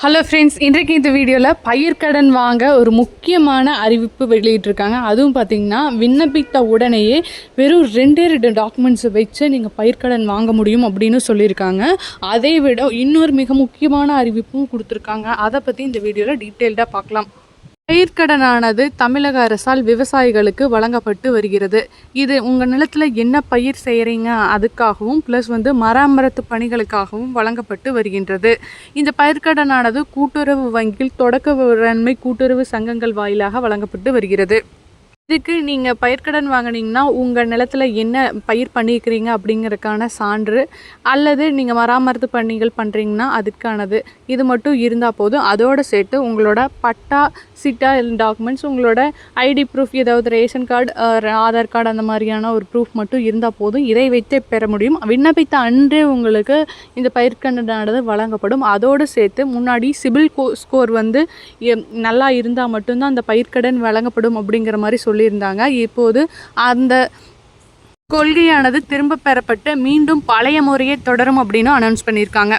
Hello friends, இன்றைக்கு இந்த வீடியோவில் பயிர்க்கடன் வாங்க ஒரு முக்கியமான அறிவிப்பு வெளியிட்டிருக்காங்க. அதுவும் பார்த்திங்கன்னா, விண்ணப்பித்த உடனேயே வெறும் 2 டாக்குமெண்ட்ஸை வச்சு நீங்கள் பயிர்க்கடன் வாங்க முடியும் அப்படின்னு சொல்லியிருக்காங்க. அதை விட இன்னொரு மிக முக்கியமான அறிவிப்பும் கொடுத்துருக்காங்க. அதை பற்றி இந்த வீடியோவில் டீட்டெயில்டாக பார்க்கலாம். பயிர்க்கடனானது தமிழக அரசால் விவசாயிகளுக்கு வழங்கப்பட்டு வருகிறது. இது உங்கள் நிலத்தில் என்ன பயிர் செய்கிறீங்க அதுக்காகவும் ப்ளஸ் மராமத்து பணிகளுக்காகவும் வழங்கப்பட்டு வருகின்றது. இந்த பயிர்க்கடனானது கூட்டுறவு வங்கியில் தொடக்க வேளாண்மை கூட்டுறவு சங்கங்கள் வாயிலாக வழங்கப்பட்டு வருகிறது. இதுக்கு நீங்கள் பயிர்க்கடன் வாங்கினீங்கன்னா உங்கள் நிலத்தில் என்ன பயிர் பண்ணியிருக்கிறீங்க அப்படிங்கிறதுக்கான சான்று, அல்லது நீங்கள் மராமத்து பணிகள் பண்ணுறீங்கன்னா அதுக்கானது, இது மட்டும் இருந்தால் போதும். அதோடு சேர்த்து உங்களோட பட்டா, சிட்டா டாக்குமெண்ட்ஸ், உங்களோட ஐடி ப்ரூஃப், ஏதாவது ரேஷன் கார்டு, ஆதார் கார்டு அந்த மாதிரியான ஒரு ப்ரூஃப் மட்டும் இருந்தால் போதும். இதை வைத்தே பெற முடியும். விண்ணப்பித்த அன்றே உங்களுக்கு இந்த பயிர்க்கடனானது வழங்கப்படும். அதோடு சேர்த்து முன்னாடி சிபில் ஸ்கோர் நல்லா இருந்தால் மட்டும்தான் அந்த பயிர்க்கடன் வழங்கப்படும் அப்படிங்கிற மாதிரி சொல்லியிருந்தாங்க. இப்போது அந்த கொள்கையானது திரும்ப பெறப்பட்டு மீண்டும் பழைய முறையை தொடரும் அப்படின்னு அனௌன்ஸ் பண்ணியிருக்காங்க.